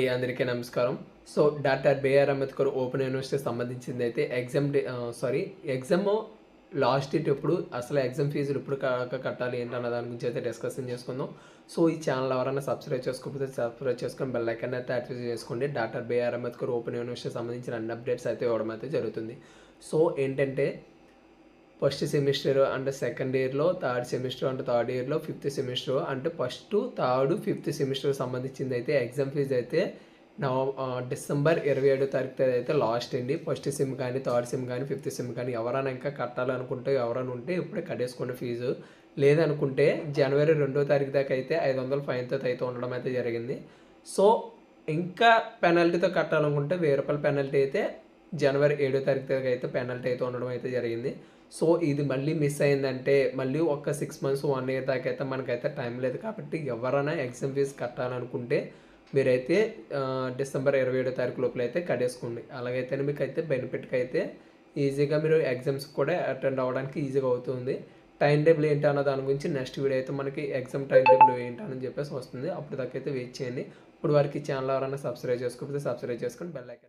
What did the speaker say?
అందరికీ నమస్కారం. So doctor B R Ambedkar open university సంబంధించింది అయితే ఎగ్జామ్ లాస్ట్ డేట్ ఎప్పుడు, అసలు ఎగ్జామ్ ఫీజులు ఎప్పుడు కట్టాలి ఏంటన్న దాని గురించి అయితే డిస్కషన్ చేసుకుందాం. సో ఈ ఛానల్ ఎవరైనా సబ్స్క్రైబ్ చేసుకోకపోతే సబ్స్క్రైబ్ చేసుకొని బెల్ ఐకాన్ అయితే యాక్టివేట్ చేసుకోండి. Doctor B R Ambedkar open university సంబంధించిన అన్ని అప్డేట్స్ అయితే ఇవ్వడం అయితే జరుగుతుంది. సో ఏంటంటే ఫస్ట్ సెమిస్టర్ అంటే సెకండ్ ఇయర్లో, థర్డ్ సెమిస్టర్ అంటే థర్డ్ ఇయర్లో, ఫిఫ్త్ సెమిస్టర్ అంటే ఫస్ట్, థర్డ్, ఫిఫ్త్ సెమిస్టర్ సంబంధించింది అయితే ఎగ్జామ్ ఫీజు అయితే డిసెంబర్ 27వ తారీఖు అయితే లాస్ట్ అండి. ఫస్ట్ సెమ్ కానీ, థర్డ్ సెమ్ కానీ, ఫిఫ్త్ సెమ్ కానీ ఎవరైనా ఇంకా కట్టాలనుకుంటే ఎవరైనా ఉంటే ఇప్పుడే కట్టేసుకోండి ఫీజు. లేదనుకుంటే జనవరి 2వ తారీఖు దాకా అయితే 500 ఫైన్తో అయితే ఉండడం అయితే జరిగింది. సో ఇంకా పెనాల్టీతో కట్టాలనుకుంటే రూ. 1000 పెనాల్టీ అయితే జనవరి 7వ తారీఖు దాకా అయితే పెనాల్టీ అయితే ఉండడం అయితే జరిగింది. సో ఇది మళ్ళీ మిస్ అయిందంటే మళ్ళీ ఒక 6 మంత్స్ 1 ఇయర్ దాకా అయితే మనకైతే టైం లేదు. కాబట్టి ఎవరైనా ఎగ్జామ్ ఫీజు కట్టాలనుకుంటే మీరైతే డిసెంబర్ 27వ తారీఖు లోపల అయితే కట్టేసుకోండి. అలాగైతే మీకు అయితే బెనిఫిట్కి అయితే ఈజీగా మీరు ఎగ్జామ్స్ కూడా అటెండ్ అవ్వడానికి ఈజీగా అవుతుంది. టైం టేబుల్ ఏంటి అన్న దాని గురించి నెక్స్ట్ వీడియో అయితే మనకి ఎగ్జామ్ టైం టేబుల్ ఏంటని చెప్పేసి వస్తుంది. అప్పుడు దాకా అయితే వెయిట్ చేయండి. ఇప్పుడు వరకు ఈ ఛానల్ ఎవరైనా సబ్స్క్రైబ్ చేసుకోకపోతే సబ్స్క్రైబ్ చేసుకొని బెల్ ఐకాన్